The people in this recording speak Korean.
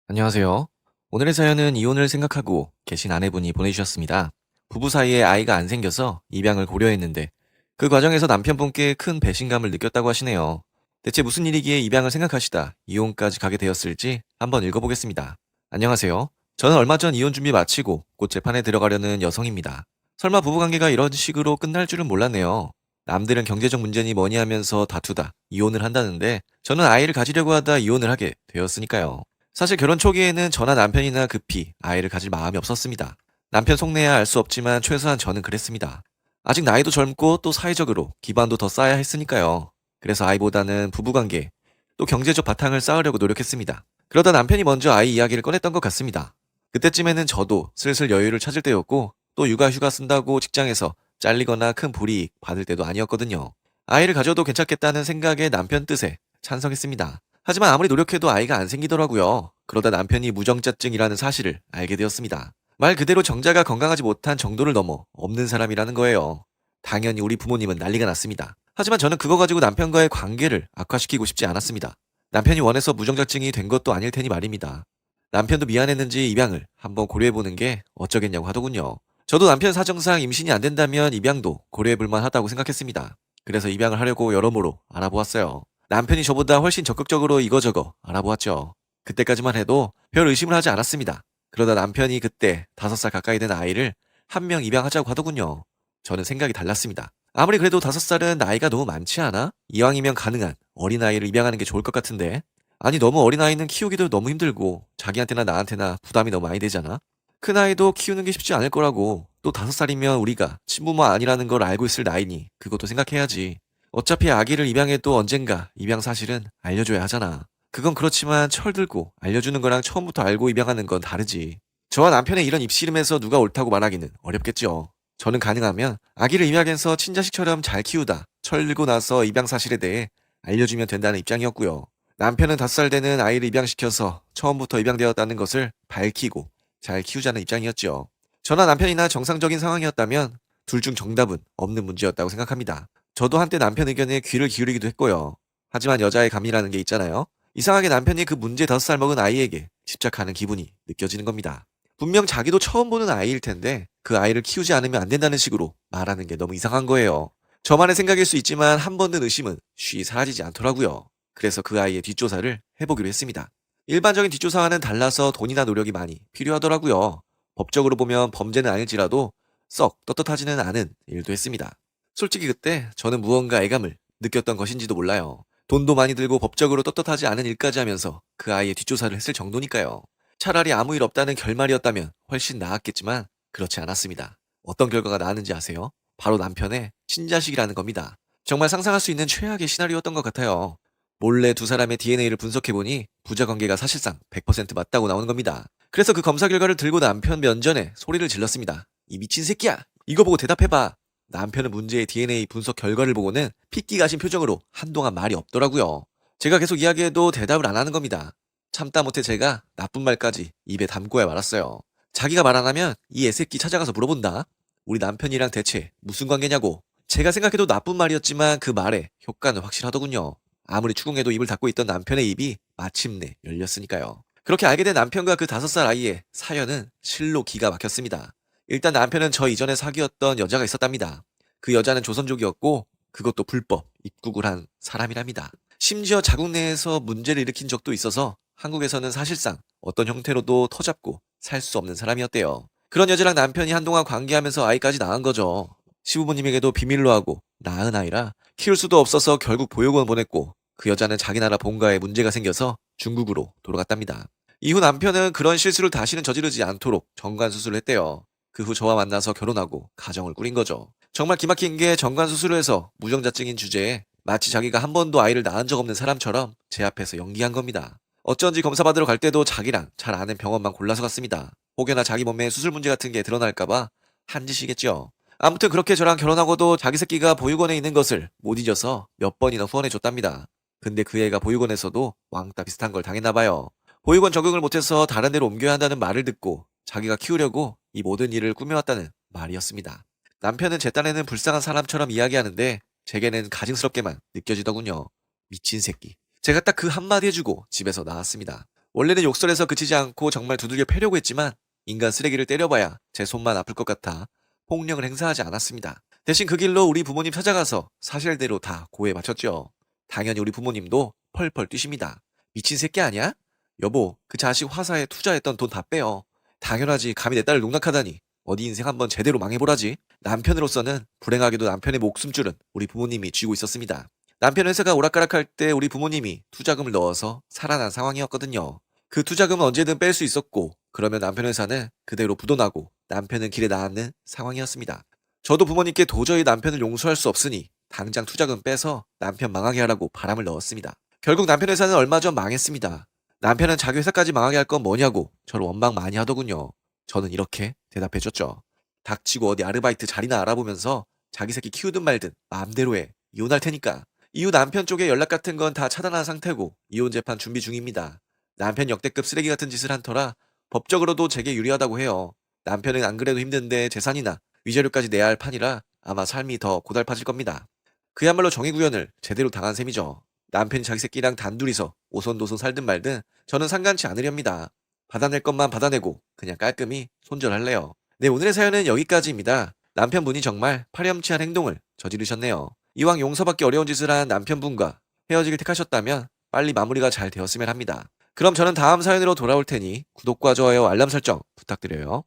안녕하세요. 오늘의 사연은 이혼을 생각하고 계신 아내분이 보내주셨습니다. 부부 사이에 아이가 안 생겨서 입양을 고려했는데 그 과정에서 남편분께 큰 배신감을 느꼈다고 하시네요. 대체 무슨 일이기에 입양을 생각하시다 이혼까지 가게 되었을지 한번 읽어보겠습니다. 안녕하세요. 저는 얼마 전 이혼 준비 마치고 곧 재판에 들어가려는 여성입니다. 설마 부부관계가 이런 식으로 끝날 줄은 몰랐네요. 남들은 경제적 문제니 뭐니 하면서 다투다 이혼을 한다는데 저는 아이를 가지려고 하다 이혼을 하게 되었으니까요. 사실 결혼 초기에는 저나 남편이나 급히 아이를 가질 마음이 없었습니다. 남편 속내야 알 수 없지만 최소한 저는 그랬습니다. 아직 나이도 젊고 또 사회적으로 기반도 더 쌓아야 했으니까요. 그래서 아이보다는 부부관계, 또 경제적 바탕을 쌓으려고 노력했습니다. 그러다 남편이 먼저 아이 이야기를 꺼냈던 것 같습니다. 그때쯤에는 저도 슬슬 여유를 찾을 때였고 또 육아휴가 쓴다고 직장에서 잘리거나 큰 불이익 받을 때도 아니었거든요. 아이를 가져도 괜찮겠다는 생각에 남편 뜻에 찬성했습니다. 하지만 아무리 노력해도 아이가 안 생기더라고요. 그러다 남편이 무정자증이라는 사실을 알게 되었습니다. 말 그대로 정자가 건강하지 못한 정도를 넘어 없는 사람이라는 거예요. 당연히 우리 부모님은 난리가 났습니다. 하지만 저는 그거 가지고 남편과의 관계를 악화시키고 싶지 않았습니다. 남편이 원해서 무정자증이 된 것도 아닐 테니 말입니다. 남편도 미안했는지 입양을 한번 고려해보는 게 어쩌겠냐고 하더군요. 저도 남편 사정상 임신이 안 된다면 입양도 고려해볼 만하다고 생각했습니다. 그래서 입양을 하려고 여러모로 알아보았어요. 남편이 저보다 훨씬 적극적으로 이거저거 알아보았죠. 그때까지만 해도 별 의심을 하지 않았습니다. 그러다 남편이 그때 5살 가까이 된 아이를 한 명 입양하자고 하더군요. 저는 생각이 달랐습니다. 아무리 그래도 5살은 나이가 너무 많지 않아? 이왕이면 가능한 어린아이를 입양하는 게 좋을 것 같은데. 아니 너무 어린아이는 키우기도 너무 힘들고 자기한테나 나한테나 부담이 너무 많이 되잖아? 큰아이도 키우는 게 쉽지 않을 거라고. 또 5살이면 우리가 친부모 아니라는 걸 알고 있을 나이니 그것도 생각해야지. 어차피 아기를 입양해도 언젠가 입양 사실은 알려줘야 하잖아. 그건 그렇지만 철들고 알려주는 거랑 처음부터 알고 입양하는 건 다르지. 저와 남편의 이런 입씨름에서 누가 옳다고 말하기는 어렵겠죠. 저는 가능하면 아기를 입양해서 친자식처럼 잘 키우다 철들고 나서 입양 사실에 대해 알려주면 된다는 입장이었고요. 남편은 5살 되는 아이를 입양시켜서 처음부터 입양되었다는 것을 밝히고 잘 키우자는 입장이었죠. 저나 남편이나 정상적인 상황이었다면 둘 중 정답은 없는 문제였다고 생각합니다. 저도 한때 남편 의견에 귀를 기울이기도 했고요. 하지만 여자의 감이라는 게 있잖아요. 이상하게 남편이 그 문제 5살 먹은 아이에게 집착하는 기분이 느껴지는 겁니다. 분명 자기도 처음 보는 아이일 텐데 그 아이를 키우지 않으면 안 된다는 식으로 말하는 게 너무 이상한 거예요. 저만의 생각일 수 있지만 한 번 든 의심은 쉬이 사라지지 않더라고요. 그래서 그 아이의 뒷조사를 해보기로 했습니다. 일반적인 뒷조사와는 달라서 돈이나 노력이 많이 필요하더라고요. 법적으로 보면 범죄는 아닐지라도 썩 떳떳하지는 않은 일도 했습니다. 솔직히 그때 저는 무언가 애감을 느꼈던 것인지도 몰라요. 돈도 많이 들고 법적으로 떳떳하지 않은 일까지 하면서 그 아이의 뒷조사를 했을 정도니까요. 차라리 아무 일 없다는 결말이었다면 훨씬 나았겠지만 그렇지 않았습니다. 어떤 결과가 나왔는지 아세요? 바로 남편의 친자식이라는 겁니다. 정말 상상할 수 있는 최악의 시나리오였던 것 같아요. 몰래 두 사람의 DNA를 분석해보니 부자 관계가 사실상 100% 맞다고 나오는 겁니다. 그래서 그 검사 결과를 들고 남편 면전에 소리를 질렀습니다. 이 미친 새끼야! 이거 보고 대답해봐! 남편은 문제의 DNA 분석 결과를 보고는 핏기 가신 표정으로 한동안 말이 없더라고요. 제가 계속 이야기해도 대답을 안 하는 겁니다. 참다 못해 제가 나쁜 말까지 입에 담고야 말았어요. 자기가 말 안 하면 이 애새끼 찾아가서 물어본다. 우리 남편이랑 대체 무슨 관계냐고. 제가 생각해도 나쁜 말이었지만 그 말에 효과는 확실하더군요. 아무리 추궁해도 입을 닫고 있던 남편의 입이 마침내 열렸으니까요. 그렇게 알게 된 남편과 그 5살 아이의 사연은 실로 기가 막혔습니다. 일단 남편은 저 이전에 사귀었던 여자가 있었답니다. 그 여자는 조선족이었고 그것도 불법 입국을 한 사람이랍니다. 심지어 자국 내에서 문제를 일으킨 적도 있어서 한국에서는 사실상 어떤 형태로도 터잡고 살 수 없는 사람이었대요. 그런 여자랑 남편이 한동안 관계하면서 아이까지 낳은 거죠. 시부모님에게도 비밀로 하고 낳은 아이라 키울 수도 없어서 결국 보육원 보냈고 그 여자는 자기 나라 본가에 문제가 생겨서 중국으로 돌아갔답니다. 이후 남편은 그런 실수를 다시는 저지르지 않도록 정관 수술을 했대요. 그 후 저와 만나서 결혼하고 가정을 꾸린 거죠. 정말 기막힌 게 정관 수술을 해서 무정자증인 주제에 마치 자기가 한 번도 아이를 낳은 적 없는 사람처럼 제 앞에서 연기한 겁니다. 어쩐지 검사 받으러 갈 때도 자기랑 잘 아는 병원만 골라서 갔습니다. 혹여나 자기 몸에 수술 문제 같은 게 드러날까봐 한 짓이겠죠. 아무튼 그렇게 저랑 결혼하고도 자기 새끼가 보육원에 있는 것을 못 잊어서 몇 번이나 후원해 줬답니다. 근데 그 애가 보육원에서도 왕따 비슷한 걸 당했나 봐요. 보육원 적응을 못해서 다른 데로 옮겨야 한다는 말을 듣고 자기가 키우려고 이 모든 일을 꾸며왔다는 말이었습니다. 남편은 제 딴에는 불쌍한 사람처럼 이야기하는데 제게는 가증스럽게만 느껴지더군요. 미친 새끼. 제가 딱 그 한마디 해주고 집에서 나왔습니다. 원래는 욕설에서 그치지 않고 정말 두들겨 패려고 했지만 인간 쓰레기를 때려봐야 제 손만 아플 것 같아 폭력을 행사하지 않았습니다. 대신 그 길로 우리 부모님 찾아가서 사실대로 다 고해 바쳤죠. 당연히 우리 부모님도 펄펄 뛰십니다. 미친 새끼 아니야? 여보, 그 자식 화사에 투자했던 돈 다 빼요. 당연하지. 감히 내 딸을 농락하다니. 어디 인생 한번 제대로 망해보라지. 남편으로서는 불행하게도 남편의 목숨줄은 우리 부모님이 쥐고 있었습니다. 남편 회사가 오락가락할 때 우리 부모님이 투자금을 넣어서 살아난 상황이었거든요. 그 투자금은 언제든 뺄 수 있었고, 그러면 남편 회사는 그대로 부도나고 남편은 길에 나앉는 상황이었습니다. 저도 부모님께 도저히 남편을 용서할 수 없으니 당장 투자금 빼서 남편 망하게 하라고 바람을 넣었습니다. 결국 남편 회사는 얼마 전 망했습니다. 남편은 자기 회사까지 망하게 할 건 뭐냐고 저를 원망 많이 하더군요. 저는 이렇게 대답해줬죠. 닥치고 어디 아르바이트 자리나 알아보면서 자기 새끼 키우든 말든 마음대로 해. 이혼할 테니까. 이후 남편 쪽에 연락 같은 건 다 차단한 상태고 이혼 재판 준비 중입니다. 남편 역대급 쓰레기 같은 짓을 한 터라 법적으로도 제게 유리하다고 해요. 남편은 안 그래도 힘든데 재산이나 위자료까지 내야 할 판이라 아마 삶이 더 고달파질 겁니다. 그야말로 정의구현을 제대로 당한 셈이죠. 남편이 자기 새끼랑 단둘이서 오손도손 살든 말든 저는 상관치 않으렵니다. 받아낼 것만 받아내고 그냥 깔끔히 손절할래요. 네, 오늘의 사연은 여기까지입니다. 남편분이 정말 파렴치한 행동을 저지르셨네요. 이왕 용서받기 어려운 짓을 한 남편분과 헤어지길 택하셨다면 빨리 마무리가 잘 되었으면 합니다. 그럼 저는 다음 사연으로 돌아올 테니 구독과 좋아요, 알람 설정 부탁드려요.